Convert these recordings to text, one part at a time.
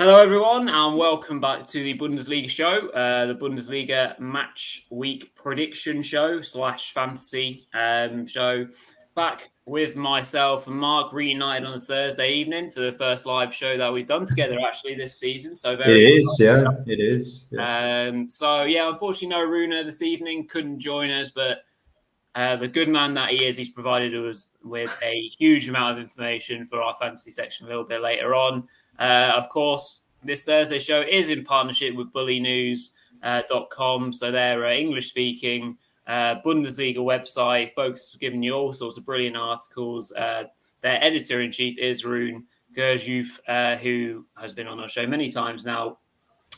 Hello, everyone, and welcome back to the Bundesliga Show, the Bundesliga match week prediction show / fantasy show. Back with myself and Mark, reunited on a Thursday evening for the first live show that we've done together actually this season. So it is. Unfortunately, no Runa this evening, couldn't join us, but the good man that he is, he's provided us with a huge amount of information for our fantasy section a little bit later on. Of course, this Thursday show is in partnership with bullynews.com. So they're English-speaking Bundesliga website, focused on giving you all sorts of brilliant articles. Their editor-in-chief is Rune Gerjuf, who has been on our show many times now.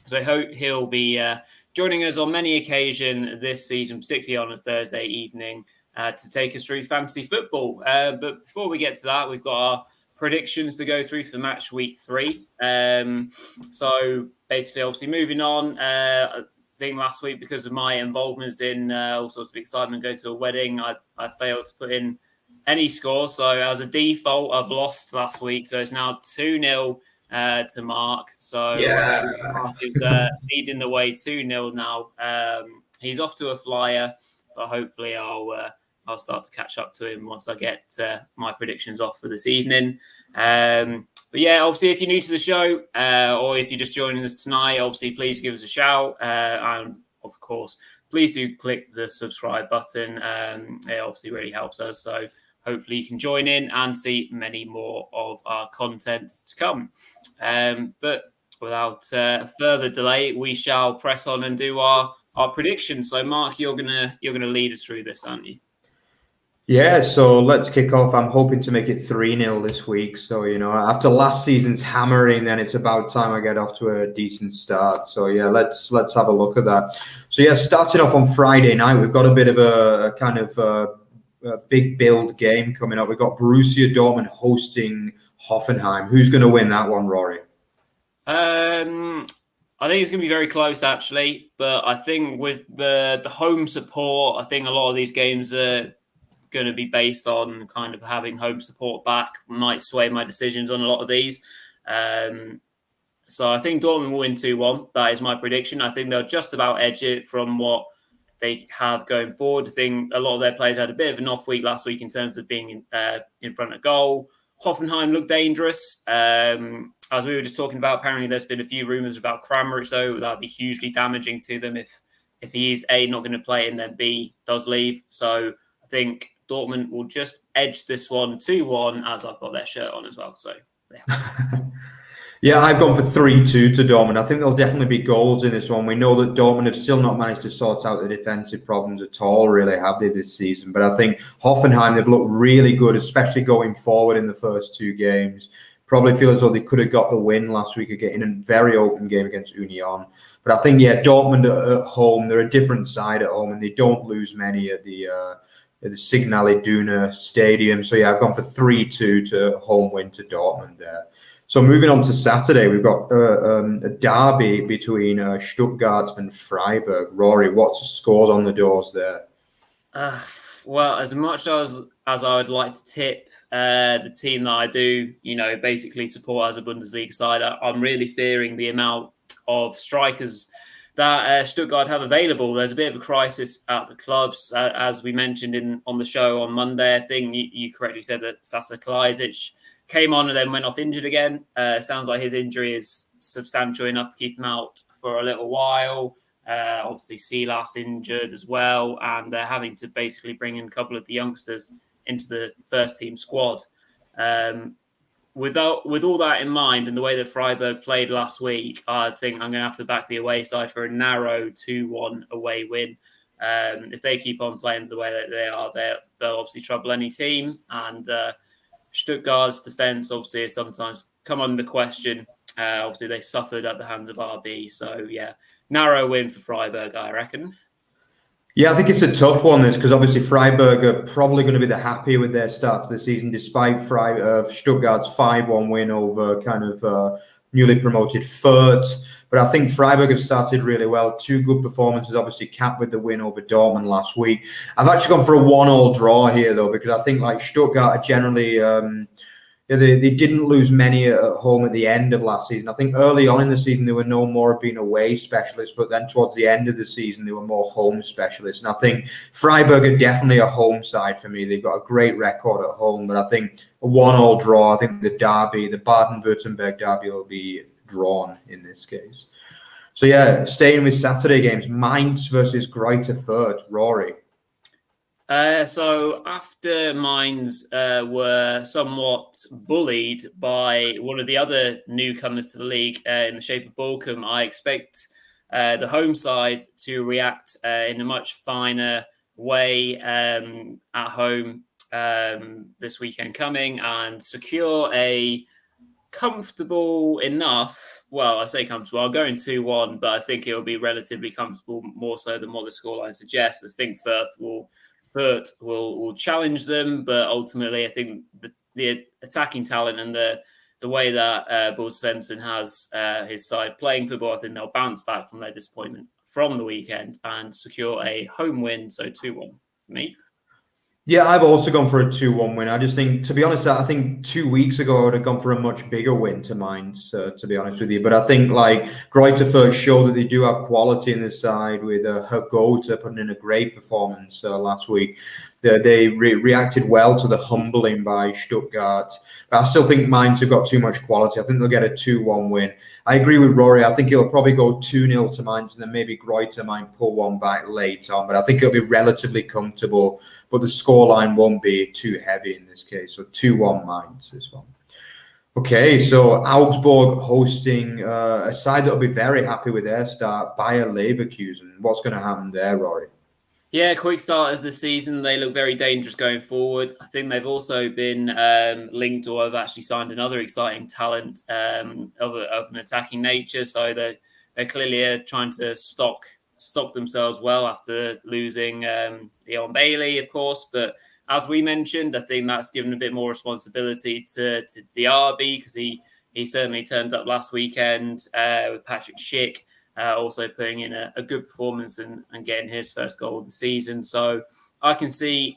So I hope he'll be joining us on many occasions this season, particularly on a Thursday evening, to take us through fantasy football. But before we get to that, we've got our predictions to go through for match week 3. So basically, obviously, moving on. I think last week, because of my involvements in all sorts of excitement going to a wedding, I failed to put in any scores. So as a default, I've lost last week. So it's now 2-0 to Mark. So Mark is leading the way 2-0 now. He's off to a flyer, but hopefully I'll start to catch up to him once I get my predictions off for this evening. But yeah, obviously, if you're new to the show or if you're just joining us tonight, obviously, please give us a shout. And of course, please do click the subscribe button. It obviously really helps us. So hopefully you can join in and see many more of our content to come. But without further delay, we shall press on and do our predictions. So Mark, you're gonna lead us through this, aren't you? Yeah, so let's kick off. I'm hoping to make it 3-0 this week. So, after last season's hammering, then it's about time I get off to a decent start. So, yeah, let's have a look at that. So, yeah, starting off on Friday night, we've got a bit of a kind of a big build game coming up. We've got Borussia Dortmund hosting Hoffenheim. Who's going to win that one, Rory? I think it's going to be very close, actually. But I think with the home support, I think a lot of these games are going to be based on kind of having home support back. Might sway my decisions on a lot of these. So I think Dortmund will win 2-1. That is my prediction. I think they'll just about edge it from what they have going forward. I think a lot of their players had a bit of an off week last week in terms of being in front of goal. Hoffenheim looked dangerous. As we were just talking about, apparently there's been a few rumours about Kramaric, though. That would be hugely damaging to them if he is A, not going to play, and then B, does leave. So I think Dortmund will just edge this one 2-1, as I've got their shirt on as well. So, yeah. Yeah, I've gone for 3-2 to Dortmund. I think there'll definitely be goals in this one. We know that Dortmund have still not managed to sort out the defensive problems at all, really, have they, this season? But I think Hoffenheim, they've looked really good, especially going forward in the first 2 games. Probably feel as though they could have got the win last week again in a very open game against Union. But I think, Dortmund at home, they're a different side at home, and they don't lose many at the Signal Iduna Stadium. So, I've gone for 3-2 to home win to Dortmund there. So moving on to Saturday, we've got a derby between Stuttgart and Freiburg. Rory, what's the scores on the doors there? Well, as much as I would like to tip the team that I do, basically support as a Bundesliga side, I'm really fearing the amount of strikers that Stuttgart have available. There's a bit of a crisis at the clubs, as we mentioned on the show on Monday. I think you correctly said that Sasa Kalajdzic came on and then went off injured again. Sounds like his injury is substantial enough to keep him out for a little while. Obviously, Silas injured as well, and they're having to basically bring in a couple of the youngsters into the first team squad. With all that in mind and the way that Freiburg played last week, I think I'm going to have to back the away side for a narrow 2-1 away win. If they keep on playing the way that they are, they'll obviously trouble any team. And Stuttgart's defence obviously has sometimes come under question. Obviously, they suffered at the hands of RB. So, narrow win for Freiburg, I reckon. Yeah, I think it's a tough one, this, because obviously Freiburg are probably going to be the happier with their start to the season, despite Stuttgart's 5-1 win over kind of newly promoted Fürth. But I think Freiburg have started really well. 2 good performances, obviously capped with the win over Dortmund last week. I've actually gone for a 1-1 draw here, though, because I think Stuttgart are generally Yeah, they didn't lose many at home at the end of last season. I think early on in the season, they were no more being away specialists, but then towards the end of the season, they were more home specialists. And I think Freiburg are definitely a home side for me. They've got a great record at home, but I think a 1-1 draw, I think the derby, the Baden-Württemberg derby will be drawn in this case. So yeah, staying with Saturday games, Mainz versus Greuther Fürth, Rory. So after Mainz were somewhat bullied by one of the other newcomers to the league in the shape of Bochum, I expect the home side to react in a much finer way at home this weekend coming and secure a comfortable enough. Well, I say comfortable. I'm going 2-1, but I think it will be relatively comfortable, more so than what the scoreline suggests. I think Fürth will challenge them, but ultimately, I think the attacking talent and the way that Bo Svensson has his side playing football, I think they'll bounce back from their disappointment from the weekend and secure a home win. So 2-1 for me. Yeah, I've also gone for a 2-1 win. I just think, to be honest, I think 2 weeks ago I would have gone for a much bigger win to Mainz, to be honest with you. But I think like Greuther Fürth show that they do have quality in the side with Hergote putting in a great performance last week. They reacted well to the humbling by Stuttgart. But I still think Mainz have got too much quality. I think they'll get a 2-1 win. I agree with Rory. I think it'll probably go 2-0 to Mainz, and then maybe Greuther might pull one back late on. But I think it'll be relatively comfortable. But the scoreline won't be too heavy in this case. So 2-1 Mainz this one. Okay, so Augsburg hosting a side that'll be very happy with their start, Bayer Leverkusen. What's going to happen there, Rory? Yeah, quick starters this season. They look very dangerous going forward. I think they've also been linked or have actually signed another exciting talent of an attacking nature. So they're clearly trying to stock themselves well after losing Leon Bailey, of course. But as we mentioned, I think that's given a bit more responsibility to Diaby because he certainly turned up last weekend with Patrick Schick. Also putting in a good performance and getting his first goal of the season. So I can see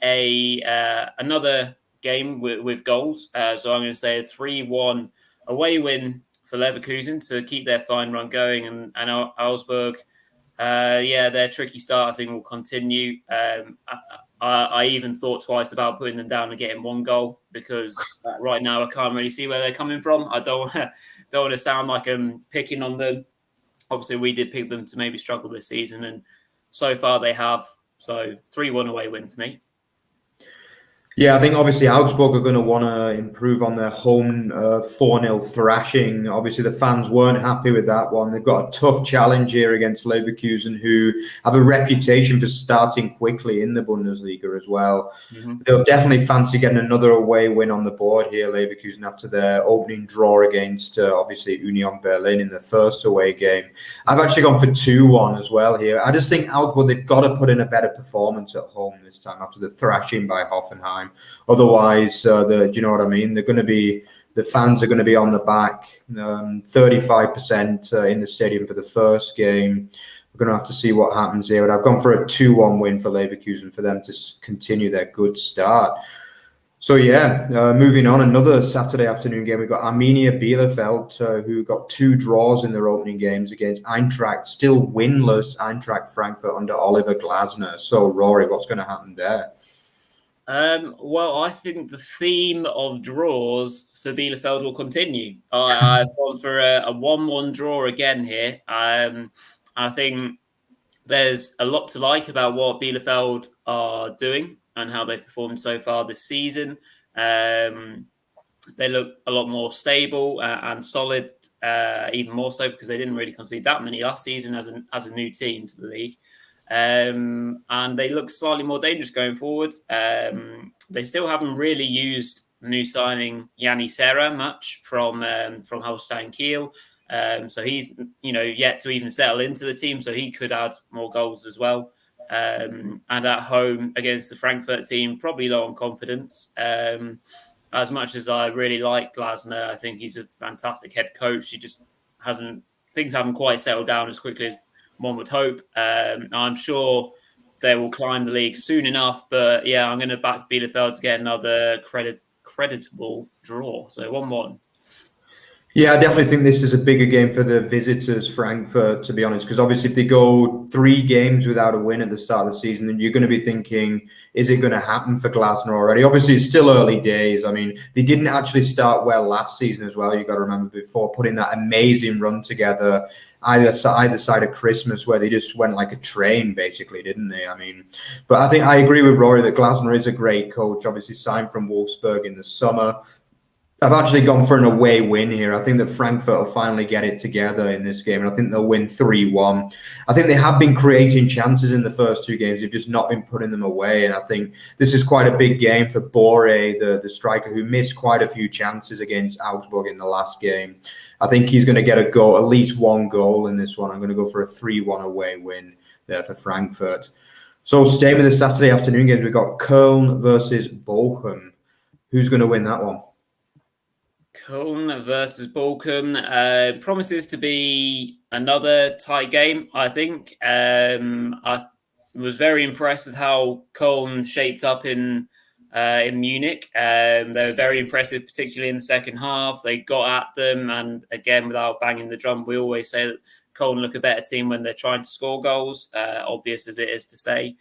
another game with goals. So I'm going to say a 3-1 away win for Leverkusen to keep their fine run going. And Augsburg, their tricky start, I think, will continue. I even thought twice about putting them down and getting one goal because right now I can't really see where they're coming from. I don't want to sound like I'm picking on them. Obviously, we did pick them to maybe struggle this season, and so far they have. So 3-1 away win for me. Yeah, I think obviously Augsburg are going to want to improve on their home 4-0 thrashing. Obviously, the fans weren't happy with that one. They've got a tough challenge here against Leverkusen, who have a reputation for starting quickly in the Bundesliga as well. Mm-hmm. They'll definitely fancy getting another away win on the board here, Leverkusen, after their opening draw against, obviously, Union Berlin in the first away game. I've actually gone for 2-1 as well here. I just think Augsburg, they've got to put in a better performance at home this time after the thrashing by Hoffenheim. Otherwise, do you know what I mean? The fans are going to be on the back. 35% in the stadium for the first game. We're going to have to see what happens here. But I've gone for a 2-1 win for Leverkusen for them to continue their good start. So moving on, another Saturday afternoon game. We've got Arminia Bielefeld, who got 2 draws in their opening games against Eintracht, still winless Eintracht Frankfurt under Oliver Glasner. So, Rory, what's going to happen there? Well, I think the theme of draws for Bielefeld will continue. I've gone for a 1-1 draw again here. I think there's a lot to like about what Bielefeld are doing and how they've performed so far this season. They look a lot more stable and solid, even more so because they didn't really concede that many last season as a new team to the league. And they look slightly more dangerous going forward. They still haven't really used new signing Yanni Serra much from Holstein Kiel. So he's yet to even settle into the team, so he could add more goals as well. And at home against the Frankfurt team, probably low on confidence. As much as I really like Glasner, I think he's a fantastic head coach. Things haven't quite settled down as quickly as one would hope. I'm sure they will climb the league soon enough, but I'm going to back Bielefeld to get another creditable draw. So 1-1. Yeah, I definitely think this is a bigger game for the visitors, Frankfurt, to be honest, because obviously if they go 3 games without a win at the start of the season, then you're going to be thinking, is it going to happen for Glasner already? Obviously, it's still early days. I mean, they didn't actually start well last season as well. You've got to remember, before putting that amazing run together either side of Christmas, where they just went like a train, basically, didn't they? I mean, but I think I agree with Rory that Glasner is a great coach, obviously signed from Wolfsburg in the summer. I've actually gone for an away win here. I think that Frankfurt will finally get it together in this game, and I think they'll win 3-1. I think they have been creating chances in the first 2 games. They've just not been putting them away, and I think this is quite a big game for Boré, the striker, who missed quite a few chances against Augsburg in the last game. I think he's going to get a goal, at least 1 goal in this one. I'm going to go for a 3-1 away win there for Frankfurt. So staying with the Saturday afternoon games, we've got Köln versus Bochum. Who's going to win that one? Köln versus Bochum promises to be another tight game, I think. I was very impressed with how Köln shaped up in Munich. They were very impressive, particularly in the second half. They got at them, and again, without banging the drum, we always say that Köln look a better team when they're trying to score goals, obvious as it is to say.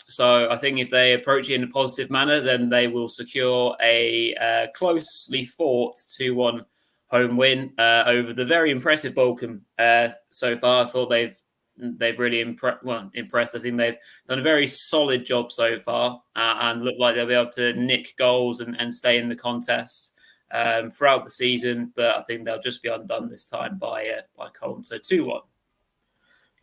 So I think if they approach it in a positive manner, then they will secure a closely fought 2-1 home win over the very impressive Bochum so far. I thought they've really impressed. I think they've done a very solid job so far and look like they'll be able to nick goals and stay in the contest throughout the season. But I think they'll just be undone this time by Köln. So 2-1.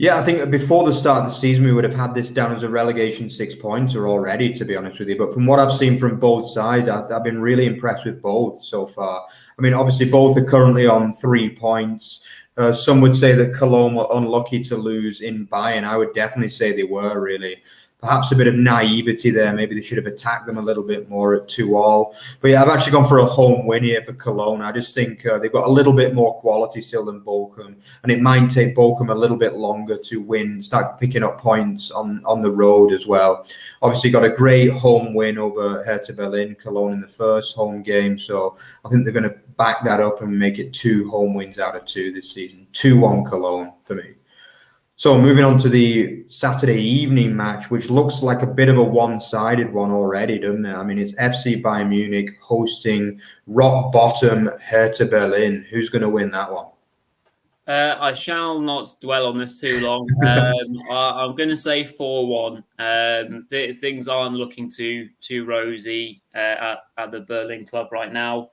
Yeah, I think before the start of the season, we would have had this down as a relegation 6-pointer already, to be honest with you. But from what I've seen from both sides, I've been really impressed with both so far. I mean, obviously, both are currently on 3 points. Some would say that Cologne were unlucky to lose in Bayern. I would definitely say they were, really. Perhaps a bit of naivety there. Maybe they should have attacked them a little bit more at 2-2. But yeah, I've actually gone for a home win here for Cologne. I just think they've got a little bit more quality still than Bochum. And it might take Bochum a little bit longer to win, start picking up points on the road as well. Obviously got a great home win over Hertha Berlin, Cologne in the first home game. So I think they're going to back that up and make it 2 home wins out of 2 this season. 2-1 Cologne for me. So moving on to the Saturday evening match, which looks like a bit of a one-sided one already, doesn't it? I mean, it's FC Bayern Munich hosting rock bottom Hertha Berlin. Who's going to win that one? I shall not dwell on this too long. I'm going to say 4-1. Things aren't looking too rosy at the Berlin club right now.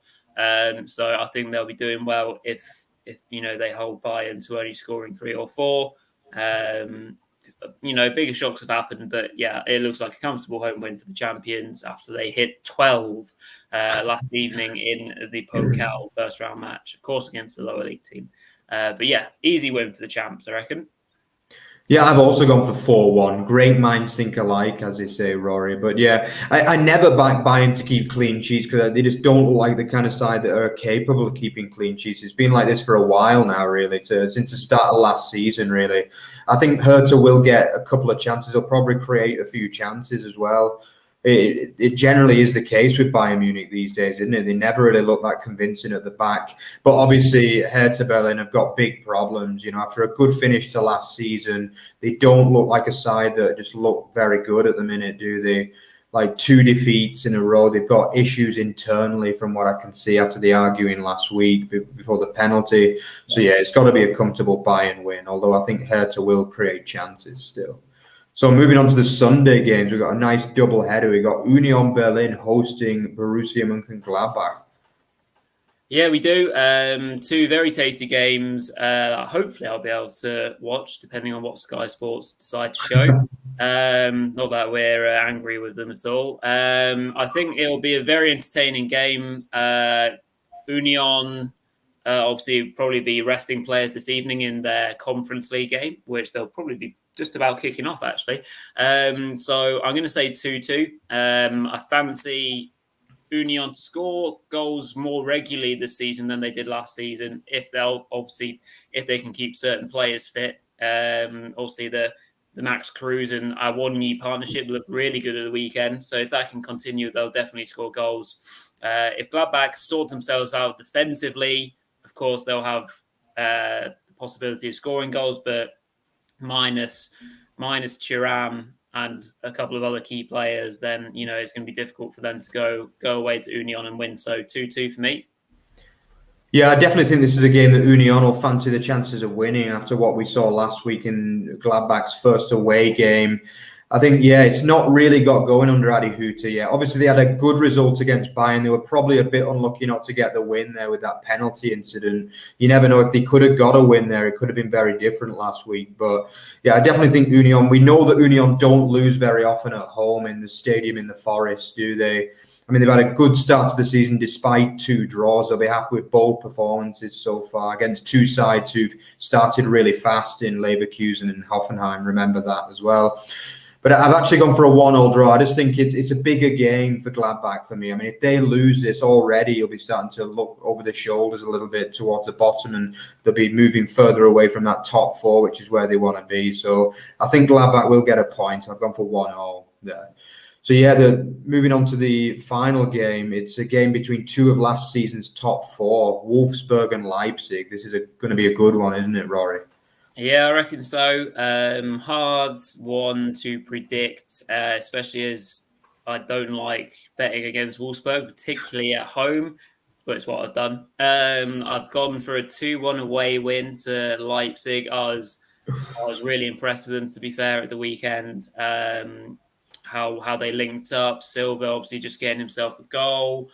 So I think they'll be doing well if they hold Bayern to only scoring 3 or 4. Bigger shocks have happened, but yeah, it looks like a comfortable home win for the champions after they hit 12 last evening in the Pokal first round match, of course, against the lower league team. But yeah, easy win for the champs, I reckon. Yeah, I've also gone for 4-1. Great minds think alike, as they say, Rory. But yeah, I never back Bayern to keep clean sheets because they just don't look like the kind of side that are capable of keeping clean sheets. It's been like this for a while now, really, since the start of last season, really. I think Hertha will get a couple of chances. They'll probably create a few chances as well. It generally is the case with Bayern Munich these days, isn't it? They never really look that convincing at the back. But obviously, Hertha Berlin have got big problems. After a good finish to last season, they don't look like a side that just look very good at the minute, do they? Like 2 defeats in a row. They've got issues internally from what I can see after the arguing last week before the penalty. So yeah, it's got to be a comfortable Bayern win, although I think Hertha will create chances still. So moving on to the Sunday games, we've got a nice double header. We've got Union Berlin hosting Borussia Mönchengladbach. Yeah, we do. 2 very tasty games. Hopefully, I'll be able to watch, depending on what Sky Sports decide to show. Not that we're angry with them at all. I think it'll be a very entertaining game. Union obviously probably be resting players this evening in their Conference League game, which they'll probably be just about kicking off, actually. So I'm going to say 2-2. I fancy Union to score goals more regularly this season than they did last season, if they can keep certain players fit. Obviously, the Max Cruz and Awoniyi partnership looked really good at the weekend. So if that can continue, they'll definitely score goals. If Gladbach sort themselves out defensively, of course, they'll have the possibility of scoring goals, but minus Thuram and a couple of other key players, then, it's going to be difficult for them to go away to Union and win. So 2-2 for me. Yeah, I definitely think this is a game that Union will fancy the chances of winning after what we saw last week in Gladbach's first away game. I think, it's not really got going under Adi Hutter yet. Obviously, they had a good result against Bayern. They were probably a bit unlucky not to get the win there with that penalty incident. You never know if they could have got a win there. It could have been very different last week. But, I definitely think Union, we know that Union don't lose very often at home in the stadium in the Forest, do they? I mean, they've had a good start to the season despite 2 draws. They'll be happy with both performances so far against 2 sides who've started really fast in Leverkusen and Hoffenheim. Remember that as well. But I've actually gone for a 1-1 draw. I just think it's a bigger game for Gladbach for me. I mean, if they lose this already, you'll be starting to look over the shoulders a little bit towards the bottom, and they'll be moving further away from that top 4, which is where they want to be. So I think Gladbach will get a point. I've gone for 1-1 there. So moving on to the final game, it's a game between 2 of last season's top 4, Wolfsburg and Leipzig. This is going to be a good one, isn't it, Rory? Yeah, I reckon so. Hard one to predict, especially as I don't like betting against Wolfsburg, particularly at home, but it's what I've done. I've gone for a 2-1 away win to Leipzig. I was really impressed with them, to be fair, at the weekend. How they linked up. Silva obviously just getting himself a goal.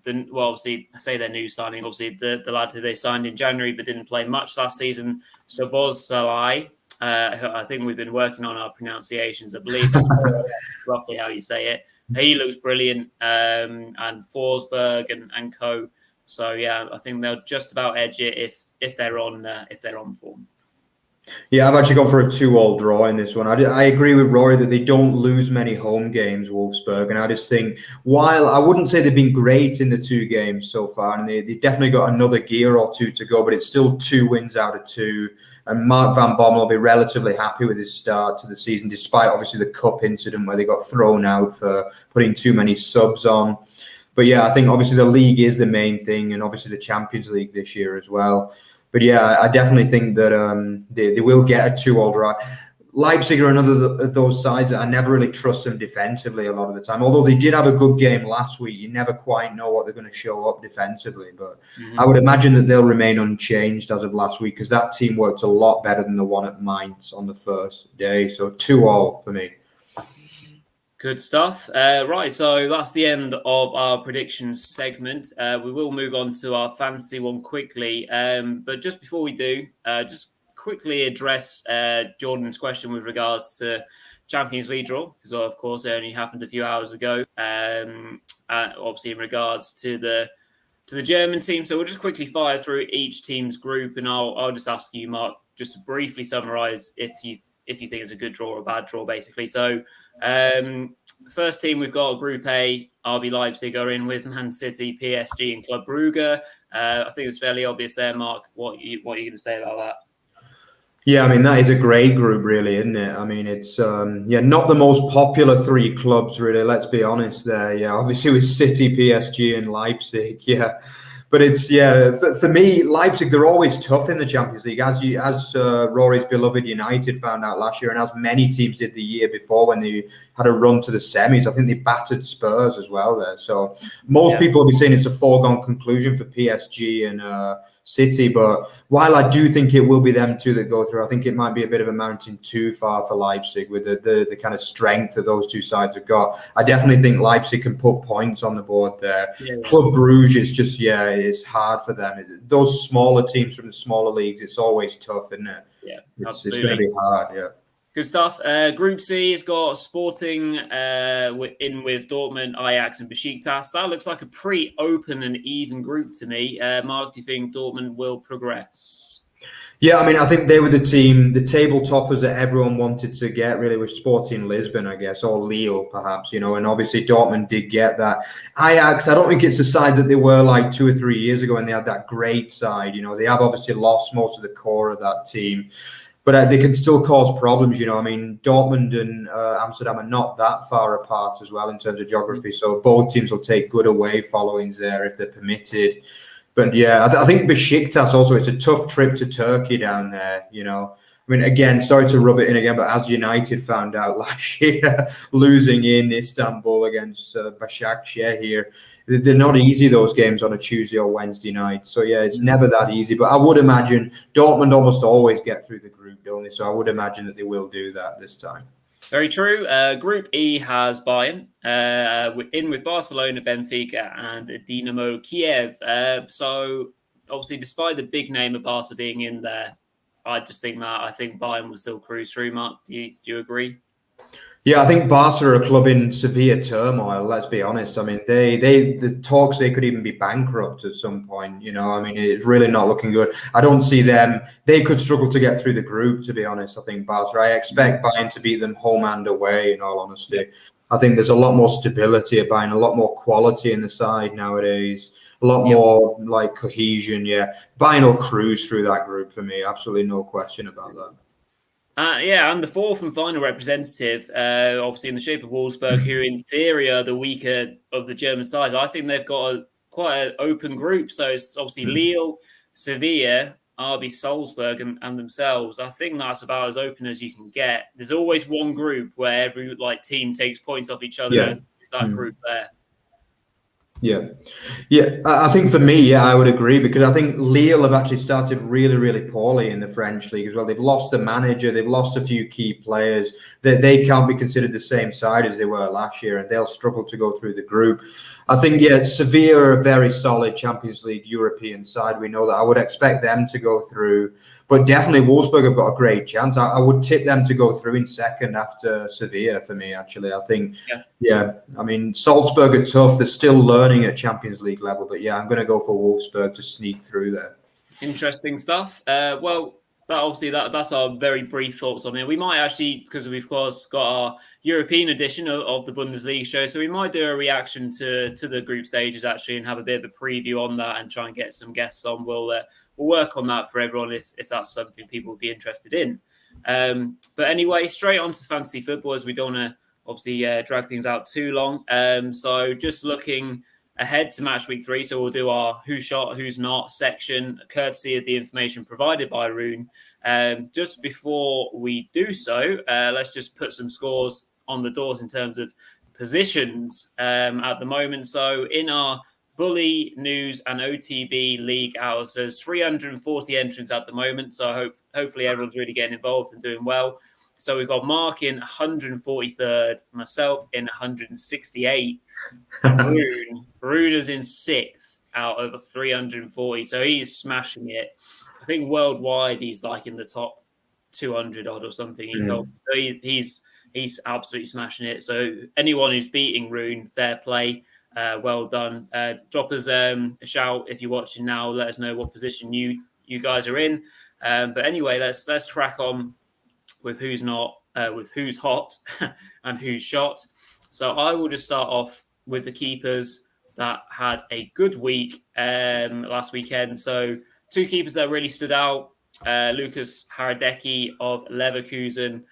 Obviously, I say their new signing. Obviously, the lad who they signed in January but didn't play much last season, Szoboszlai. I think we've been working on our pronunciations. I believe that's roughly how you say it. He looks brilliant, and Fosberg and co. So I think they'll just about edge it if they're on form. Yeah, I've actually gone for a 2-2 draw in this one. I agree with Rory that they don't lose many home games, Wolfsburg, and I just think, while I wouldn't say they've been great in the 2 games so far, and they definitely got another gear or 2 to go, but it's still 2 wins out of 2, and Mark van Bommel will be relatively happy with his start to the season, despite obviously the cup incident where they got thrown out for putting too many subs on. But I think obviously the league is the main thing, and obviously the Champions League this year as well. But I definitely think that they will get a 2-2 draw. Leipzig are another of those sides that I never really trust them defensively a lot of the time. Although they did have a good game last week, you never quite know what they're going to show up defensively. But I would imagine that they'll remain unchanged as of last week, because that team worked a lot better than the one at Mainz on the first day. So 2-2 for me. Good stuff. Right, so that's the end of our predictions segment. We will move on to our fantasy one quickly. But just before we do, just quickly address Jordan's question with regards to Champions League draw, because of course it only happened a few hours ago. Obviously in regards to the German team. So we'll just quickly fire through each team's group, and I'll just ask you, Mark, just to briefly summarize if you think it's a good draw or a bad draw, basically. So first team, we've got Group A. RB Leipzig are in with Man City, PSG, and Club Brugge. I think it's fairly obvious there, Mark. What are you going to say about that? Yeah, I mean, that is a great group, really, isn't it? I mean, it's not the most popular 3 clubs, really. Let's be honest there. Yeah, obviously with City, PSG, and Leipzig. Yeah. But it's, for me, Leipzig, they're always tough in the Champions League, as Rory's beloved United found out last year, and as many teams did the year before when they had a run to the semis. I think they battered Spurs as well there. So most people will be saying it's a foregone conclusion for PSG and City. But while I do think it will be them 2 that go through, I think it might be a bit of a mountain too far for Leipzig with the kind of strength that those 2 sides have got. I definitely think Leipzig can put points on the board there. Club Brugge is just, it's hard for them. Those smaller teams from the smaller leagues, it's always tough, isn't it? Yeah, absolutely. It's going to be hard, Good stuff. Group C has got Sporting in with Dortmund, Ajax, and Besiktas. That looks like a pretty open and even group to me. Mark, do you think Dortmund will progress? Yeah, I mean, I think they were the table toppers that everyone wanted to get, really, with Sporting Lisbon, I guess, or Lille, perhaps, and obviously Dortmund did get that. Ajax, I don't think it's the side that they were like 2 or 3 years ago when they had that great side. They have obviously lost most of the core of that team. but they can still cause problems. I mean, Dortmund and Amsterdam are not that far apart as well in terms of geography, so both teams will take good away followings there if they're permitted. But yeah, I think Besiktas also, it's a tough trip to Turkey down there. I mean, again, sorry to rub it in again, but as United found out last year, losing in Istanbul against Başakşehir, they're not easy, those games on a Tuesday or Wednesday night. So, yeah, it's never that easy. But I would imagine Dortmund almost always get through the group, don't they? So I would imagine that they will do that this time. Very true. Group E has Bayern, in with Barcelona, Benfica, and Dinamo Kiev. So, obviously, despite the big name of Barca being in there, I think Bayern will still cruise through. Mark, do you agree? Yeah, I think Barca are a club in severe turmoil. Let's be honest. I mean, the talks they could even be bankrupt at some point. I mean, it's really not looking good. I don't see them. They could struggle to get through the group. To be honest, I think Barca. I expect Bayern to beat them home and away. In all honesty, I think there's a lot more stability at Bayern, a lot more quality in the side nowadays, a lot more like cohesion. Yeah, Bayern will cruise through that group for me. Absolutely no question about that. And the fourth and final representative, obviously in the shape of Wolfsburg, who in theory are the weaker of the German sides. I think they've got quite an open group. So it's obviously Lille, Sevilla, RB Salzburg, and themselves. I think that's about as open as you can get. There's always one group where every team takes points off each other. Yeah. It's that group there. Yeah. I think for me, I would agree, because I think Lille have actually started really, really poorly in the French league as well. They've lost the manager, they've lost a few key players. They can't be considered the same side as they were last year, and they'll struggle to go through the group. I think, Sevilla are a very solid Champions League European side. We know that. I would expect them to go through. But definitely Wolfsburg have got a great chance. I would tip them to go through in second after Sevilla for me, actually. I think, I mean, Salzburg are tough. They're still learning at Champions League level. But, I'm going to go for Wolfsburg to sneak through there. Interesting stuff. That's our very brief thoughts on it. We might actually, because we've of course got our European edition of the Bundesliga show, so we might do a reaction to the group stages actually and have a bit of a preview on that and try and get some guests on. We'll work on that for everyone if that's something people would be interested in. But anyway, straight on to fantasy football, as we don't want to obviously drag things out too long. So just looking ahead to match week 3. So we'll do our who shot, who's not section, courtesy of the information provided by Rune. Just before we do so, let's just put some scores on the doors in terms of positions at the moment. So in our Bully, News and OTB league there's 340 entrants at the moment. So hopefully everyone's really getting involved and doing well. So we've got Mark in 143rd, myself in 168th. Rune is in 6th out of 340. So he's smashing it. I think worldwide he's like in the top 200 odd or something. He's absolutely smashing it. So anyone who's beating Rune, fair play. Well done. Drop us a shout if you're watching now. Let us know what position you guys are in. But anyway, let's crack on with who's not, with who's hot and who's shot. So I will just start off with the keepers that had a good week last weekend. So 2 keepers that really stood out. Lucas Haradeki of Leverkusen,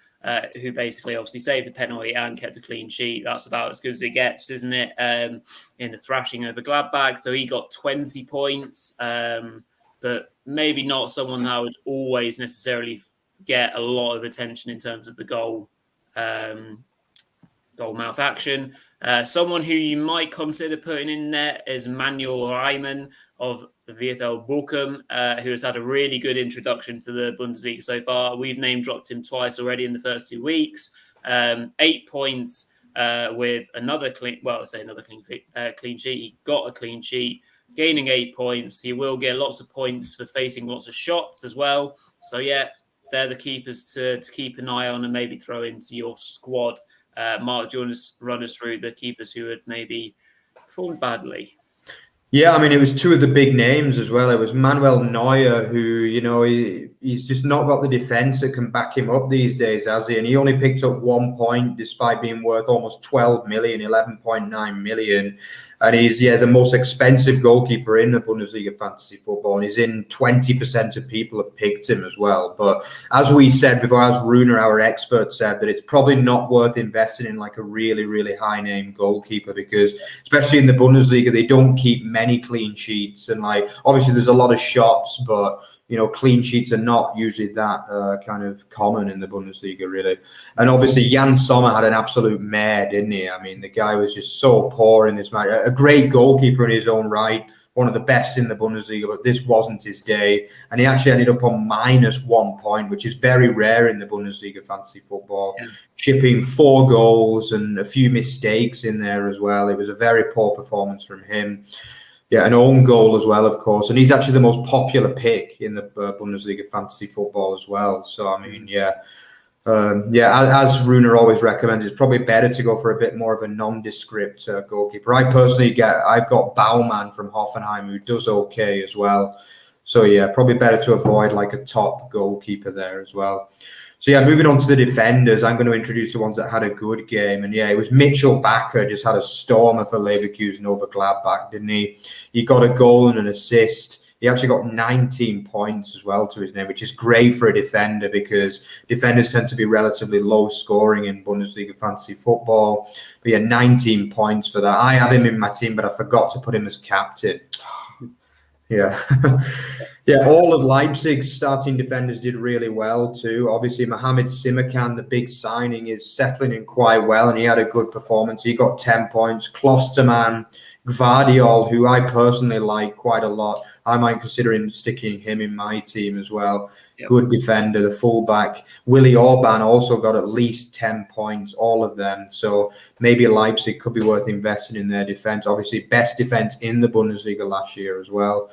who basically obviously saved a penalty and kept a clean sheet. That's about as good as it gets, isn't it? In the thrashing over Gladbach. So he got 20 points, but maybe not someone that would always necessarily get a lot of attention in terms of the goal mouth action. Someone who you might consider putting in there is Manuel Reimann of VfL Bochum, who has had a really good introduction to the Bundesliga so far. We've name-dropped him twice already in the first 2 weeks. 8 points with another clean sheet. He got a clean sheet, gaining 8 points. He will get lots of points for facing lots of shots as well. So, they're the keepers to keep an eye on and maybe throw into your squad. Mark, do you want to run us through the keepers who had maybe performed badly? Yeah, I mean, it was 2 of the big names as well. It was Manuel Neuer, who, he's just not got the defence that can back him up these days, has he? And he only picked up 1 point despite being worth almost 12 million, 11.9 million. And he's the most expensive goalkeeper in the Bundesliga fantasy football, and he's in 20% of people have picked him as well. But as we said before, as Runa, our expert, said, that it's probably not worth investing in like a really, really high name goalkeeper, because especially in the Bundesliga, they don't keep many clean sheets, and like obviously there's a lot of shots, but clean sheets are not usually that kind of common in the Bundesliga, really. And obviously, Jan Sommer had an absolute mare, didn't he? I mean, the guy was just so poor in this match. A great goalkeeper in his own right, one of the best in the Bundesliga, but this wasn't his day. And he actually ended up on -1 point, which is very rare in the Bundesliga fantasy football. Yeah. Chipping 4 goals and a few mistakes in there as well. It was a very poor performance from him. Yeah, an own goal as well, of course. And he's actually the most popular pick in the Bundesliga fantasy football as well. So, I mean, as Runa always recommends, it's probably better to go for a bit more of a nondescript goalkeeper. I've got Baumann from Hoffenheim, who does okay as well. So, yeah, probably better to avoid like a top goalkeeper there as well. So, yeah, moving on to the defenders, I'm going to introduce the ones that had a good game. And, it was Mitchell Bakker, just had a stormer for Leverkusen over Gladbach, didn't he? He got a goal and an assist. He actually got 19 points as well to his name, which is great for a defender, because defenders tend to be relatively low scoring in Bundesliga fantasy football. But, 19 points for that. I have him in my team, but I forgot to put him as captain. Yeah. All of Leipzig's starting defenders did really well too. Obviously, Mohamed Simakan, the big signing, is settling in quite well, and he had a good performance. He got 10 points. Klosterman, Gvardiol, who I personally like quite a lot. I might consider sticking him in my team as well. Yep. Good defender, the fullback. Willy Orban also got at least 10 points, all of them. So maybe Leipzig could be worth investing in their defense. Obviously, best defense in the Bundesliga last year as well.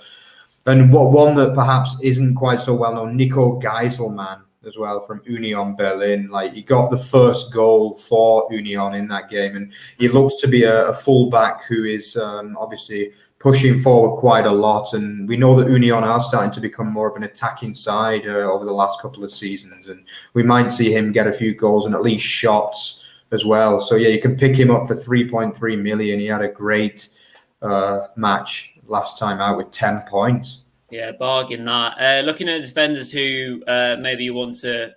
And one that perhaps isn't quite so well known, Nicole Geiselmann as well from Union Berlin. Like, he got the first goal for Union in that game, and he looks to be a fullback who is obviously pushing forward quite a lot. And we know that Union are starting to become more of an attacking side over the last couple of seasons, and we might see him get a few goals and at least shots as well. So you can pick him up for 3.3 million. He had a great match last time out with 10 points. Yeah, bargain that. Looking at defenders who maybe you want to,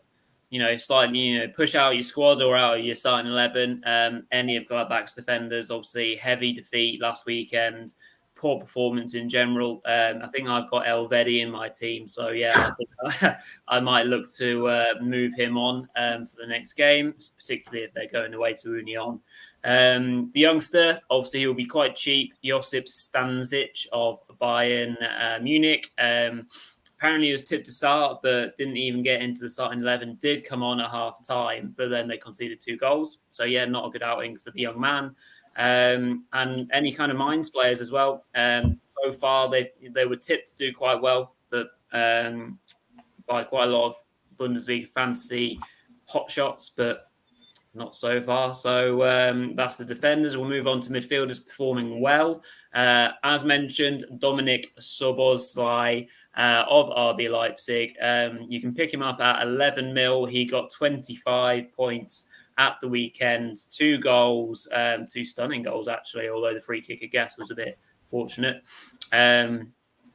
slightly, push out your squad or out of your starting 11. Any of Gladbach's defenders, obviously heavy defeat last weekend, poor performance in general. I think I've got Elvedi in my team, so I think I might look to move him on for the next game, particularly if they're going away to Union. The youngster, obviously, he'll be quite cheap. Josip Stanisic of Bayern Munich. Apparently, he was tipped to start, but didn't even get into the starting 11. Did come on at half time, but then they conceded 2 goals. So, not a good outing for the young man. And any kind of Mainz players as well. So far, they were tipped to do quite well, but by quite a lot of Bundesliga fantasy hot shots, but not so far. So that's the defenders. We'll move on to midfielders performing well. As mentioned, Dominik Szoboszlai of RB Leipzig. You can pick him up at 11 mil. He got 25 points at the weekend. 2 goals, 2 stunning goals, actually, although the free kick, I guess, was a bit fortunate.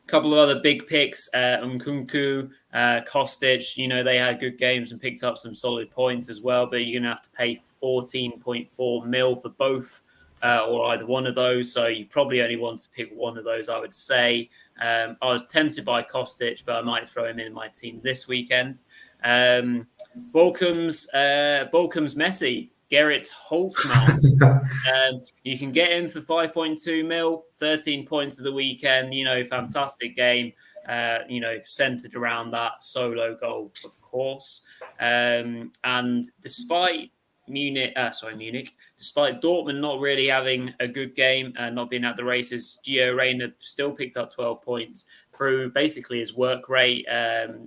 Couple of other big picks, Nkunku, Kostic, they had good games and picked up some solid points as well, but you're going to have to pay 14.4 mil for both or either one of those. So you probably only want to pick one of those, I would say. I was tempted by Kostic, but I might throw him in my team this weekend. Bochum's Messi, Gerrit Holtmann. You can get him for 5.2 mil, 13 points of the weekend. Fantastic game. Centered around that solo goal, of course. And despite despite Dortmund not really having a good game and not being at the races, Gio Reyna still picked up 12 points through basically his work rate,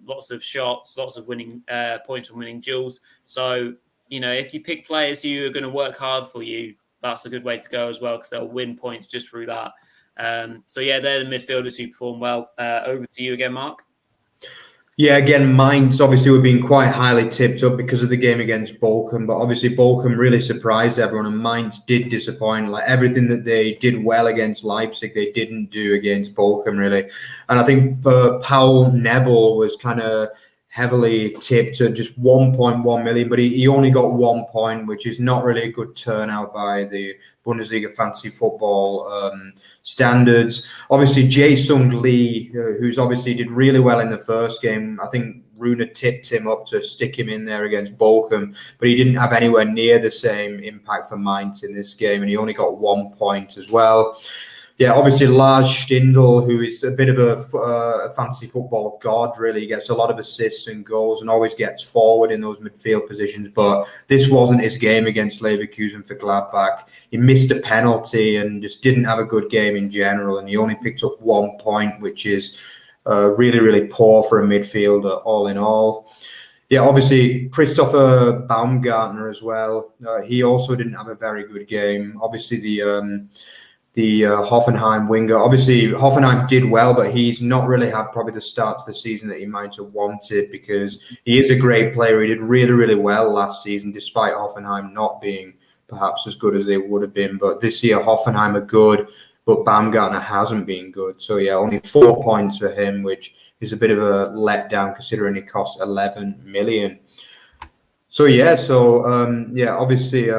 lots of shots, lots of winning points from winning duels. So, if you pick players who are going to work hard for you, that's a good way to go as well, because they'll win points just through that. They're the midfielders who perform well. Over to you again, Mark. Yeah, again, Mainz obviously were being quite highly tipped up because of the game against Bochum, but obviously Bochum really surprised everyone, and Mainz did disappoint. Like everything that they did well against Leipzig, they didn't do against Bochum really. And I think Paul Nebel was kind of heavily tipped at just 1.1 million, but he only got 1 point, which is not really a good turnout by the Bundesliga fantasy football standards. Obviously, Jae Sung Lee, who's obviously did really well in the first game. I think Runa tipped him up to stick him in there against Bochum, but he didn't have anywhere near the same impact for Mainz in this game, and he only got 1 point as well. Yeah, obviously Lars Stindl, who is a bit of a fantasy football god, really gets a lot of assists and goals and always gets forward in those midfield positions. But this wasn't his game against Leverkusen for Gladbach. He missed a penalty and just didn't have a good game in general. And he only picked up 1 point, which is really, really poor for a midfielder all in all. Yeah, obviously Christopher Baumgartner as well. He also didn't have a very good game. Obviously the Hoffenheim winger. Obviously, Hoffenheim did well, but he's not really had probably the start to the season that he might have wanted, because he is a great player. He did really, really well last season, despite Hoffenheim not being perhaps as good as they would have been. But this year, Hoffenheim are good, but Baumgartner hasn't been good. So, yeah, only 4 points for him, which is a bit of a letdown considering he costs 11 million. So, yeah, obviously...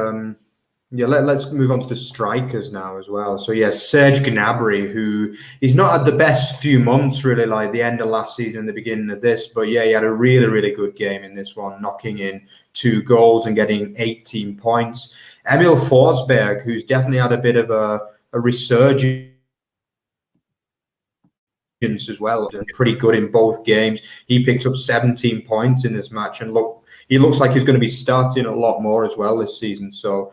let's move on to the strikers now as well. So, Serge Gnabry, who he's not had the best few months, really, like the end of last season and the beginning of this. But, he had a really, really good game in this one, knocking in 2 goals and getting 18 points. Emil Fosberg, who's definitely had a bit of a resurgence as well, and pretty good in both games. He picked up 17 points in this match, and he looks like he's going to be starting a lot more as well this season. So,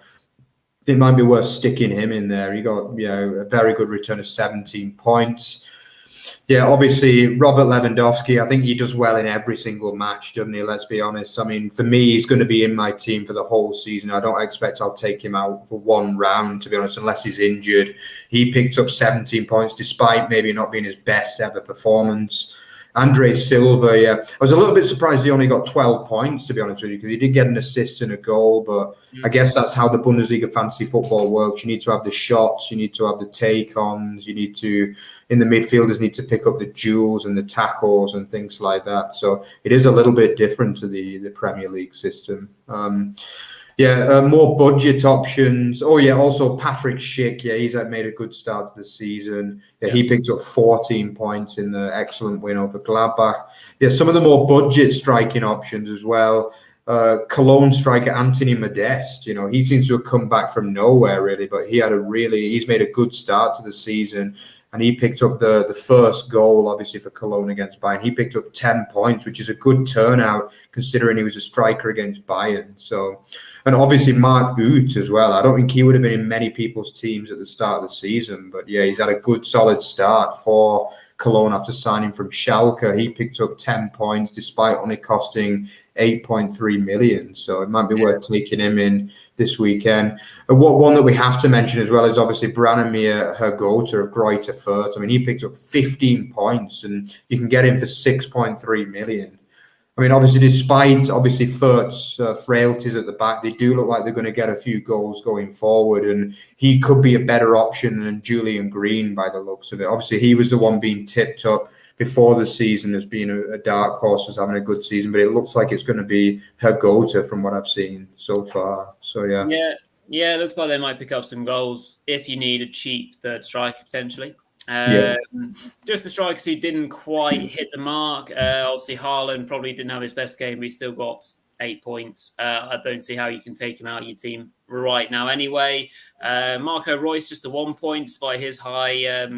it might be worth sticking him in there. He got a very good return of 17 points. Yeah, obviously Robert Lewandowski, I think he does well in every single match, doesn't he? Let's be honest. I mean, for me, he's going to be in my team for the whole season. I don't expect I'll take him out for one round, to be honest, unless he's injured. He picked up 17 points despite maybe not being his best ever performance. Andre Silva, I was a little bit surprised he only got 12 points, to be honest with you, because he did get an assist and a goal, but I guess that's how the Bundesliga fantasy football works. You need to have the shots, you need to have the take-ons, in the midfielders need to pick up the duels and the tackles and things like that. So it is a little bit different to the Premier League system. More budget options. Also Patrick Schick. He's made a good start to the season. He picked up 14 points in the excellent win over Gladbach. Some of the more budget striking options as well. Cologne striker Anthony Modeste. He seems to have come back from nowhere really, but he's made a good start to the season. And he picked up the first goal, obviously, for Cologne against Bayern. He picked up 10 points, which is a good turnout considering he was a striker against Bayern. So, and obviously Mark Uth as well. I don't think he would have been in many people's teams at the start of the season, but he's had a good, solid start for Cologne after signing from Schalke. He picked up 10 points despite only costing 8.3 million. So it might be worth taking him in this weekend. And one that we have to mention as well is obviously Branimir Hergota of Greuther Fürth. I mean, he picked up 15 points and you can get him for 6.3 million. I mean, obviously, despite Fürth's frailties at the back, they do look like they're going to get a few goals going forward, and he could be a better option than Julian Green by the looks of it. Obviously, he was the one being tipped up before the season as being a dark horse, as having a good season, but it looks like it's going to be Hergota from what I've seen so far. So, Yeah, it looks like they might pick up some goals if you need a cheap third striker, potentially. Just the strikers who didn't quite hit the mark. Obviously, Haaland probably didn't have his best game, but he still got 8 points. I don't see how you can take him out of your team right now anyway. Marco Reus, just the 1 point, despite his high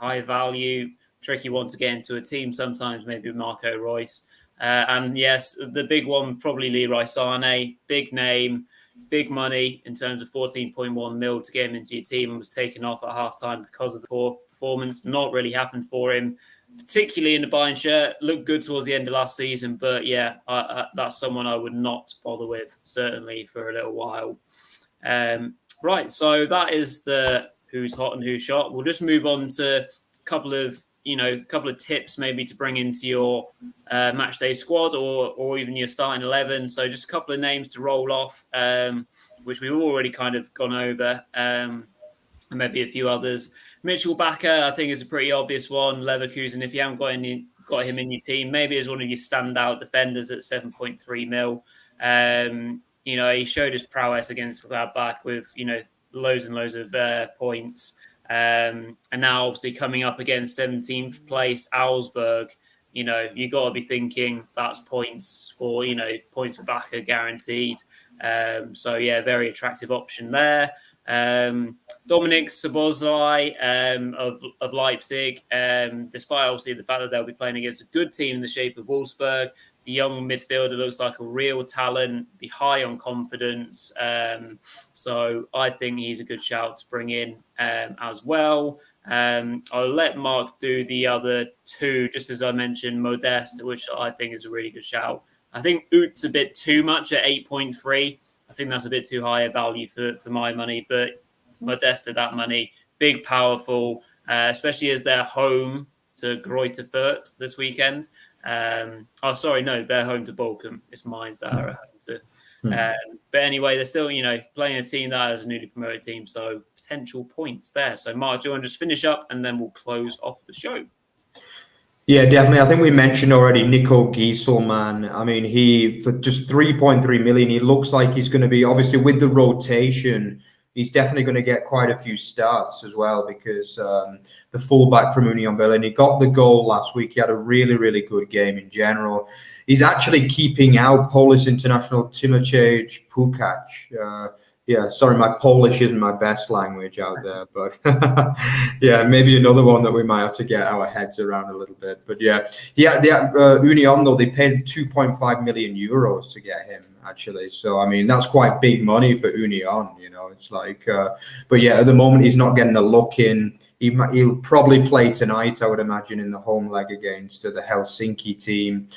value. Tricky one to get into a team sometimes, maybe with Marco Reus. And yes, the big one, probably Leroy Sané, big name, big money in terms of 14.1 mil to get him into your team, and was taken off at halftime because of the poor performance. Not really happened for him, particularly in the Bayern shirt. Looked good towards the end of last season, but that's someone I would not bother with, certainly for a little while. Right, so that is the who's hot and who's shot. We'll just move on to a couple of a couple of tips maybe to bring into your match day squad or even your starting 11. So just a couple of names to roll off, which we've already kind of gone over, and maybe a few others. Mitchell Bakker, I think, is a pretty obvious one. Leverkusen, if you haven't got him in your team, maybe as one of your standout defenders at 7.3 mil. He showed his prowess against Gladbach with, loads and loads of points. And now obviously coming up against 17th place Augsburg, you got to be thinking that's points for Bakker guaranteed. Very attractive option there. Dominik Szoboszlai of Leipzig, despite obviously the fact that they'll be playing against a good team in the shape of Wolfsburg, the young midfielder looks like a real talent, be high on confidence. So I think he's a good shout to bring in as well. I'll let Mark do the other two, just as I mentioned, Modeste, which I think is a really good shout. I think Ut's a bit too much at 8.3. I think that's a bit too high a value for my money, but Modeste at that money, big, powerful, especially as they're home to Greuther Fürth this weekend. They're home to Bochum. It's mine that are home to. But anyway, they're still, playing a team that is a newly promoted team, so potential points there. So Mark, do you want to just finish up and then we'll close off the show? Yeah, definitely. I think we mentioned already Nicole Gieselmann. I mean, he, for just 3.3 million, he looks like he's going to be, obviously with the rotation, he's definitely going to get quite a few starts as well, because the fullback from Union Berlin, he got the goal last week. He had a really, really good game in general. He's actually keeping out Polish international Timotej Pukac. Sorry, my Polish isn't my best language out there, but maybe another one that we might have to get our heads around a little bit. But Union, though, they paid 2.5 million euros to get him, actually. So, I mean, that's quite big money for Union, it's like, but yeah, at the moment, he's not getting a look in. He'll probably play tonight, I would imagine, in the home leg against the Helsinki team.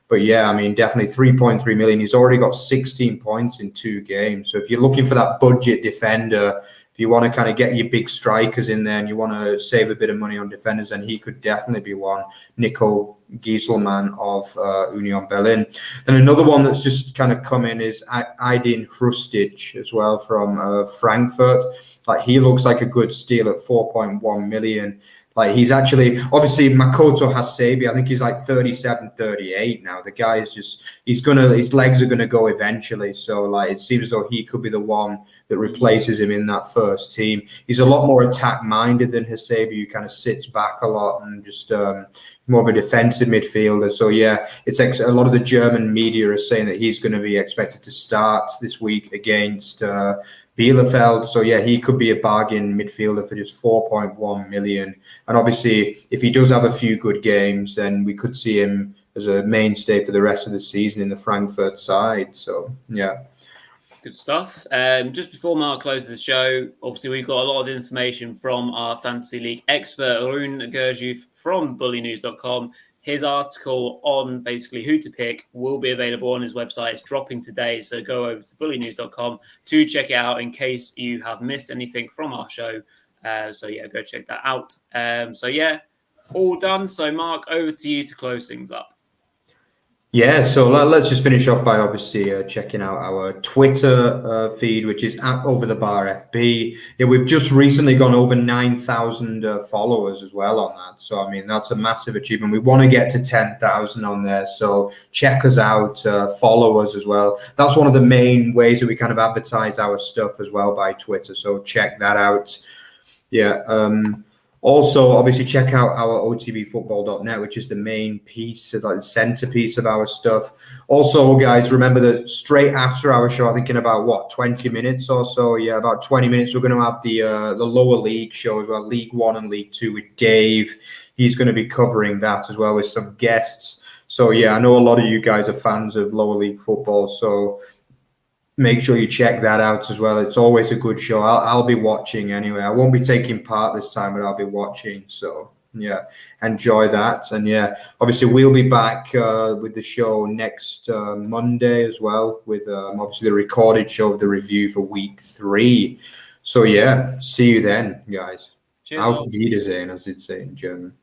But yeah, I mean, definitely 3.3 million. He's already got 16 points in 2 games. So if you're looking for that budget defender, if you want to kind of get your big strikers in there and you want to save a bit of money on defenders, then he could definitely be one. Nicole Gieselmann of Union Berlin. And another one that's just kind of come in is Aydin Hrustic as well from Frankfurt. Like, he looks like a good steal at 4.1 million. Like, he's actually, obviously, Makoto Hasebe, I think he's like 37, 38 now. The guy is just, his legs are going to go eventually. So, like, it seems as though he could be the one that replaces him in that first team. He's a lot more attack-minded than Hasebe, who kind of sits back a lot and just more of a defensive midfielder. So, yeah, a lot of the German media are saying that he's going to be expected to start this week against Bielefeld. So, yeah, he could be a bargain midfielder for just 4.1 million. And obviously, if he does have a few good games, then we could see him as a mainstay for the rest of the season in the Frankfurt side. So, yeah. Good stuff. Just before Mark closes the show, obviously, we've got a lot of information from our Fantasy League expert, Arun Gurjev from bullynews.com. His article on basically who to pick will be available on his website. It's dropping today, so go over to bullynews.com to check it out in case you have missed anything from our show. Go check that out. All done. So, Mark, over to you to close things up. Yeah, so let's just finish up by obviously checking out our Twitter feed, which is @OverTheBarFB. Yeah, we've just recently gone over 9,000 followers as well on that. So, I mean, that's a massive achievement. We want to get to 10,000 on there. So check us out, follow us as well. That's one of the main ways that we kind of advertise our stuff as well, by Twitter. So check that out. Yeah. Also, obviously, check out our otbfootball.net, which is the main piece, like the centerpiece of our stuff. Also, guys, remember that straight after our show, I think in about 20 minutes or so, about 20 minutes, we're going to have the lower league show as well, League One and League Two with Dave. He's going to be covering that as well with some guests. So, yeah, I know a lot of you guys are fans of lower league football, so make sure you check that out as well. It's always a good show. I'll be watching anyway. I won't be taking part this time, but I'll be watching. So, yeah, enjoy that. And, yeah, obviously we'll be back with the show next Monday as well with obviously the recorded show of the review for week 3. So, yeah, see you then, guys. Cheers. Auf Wiedersehen, as it's say in German.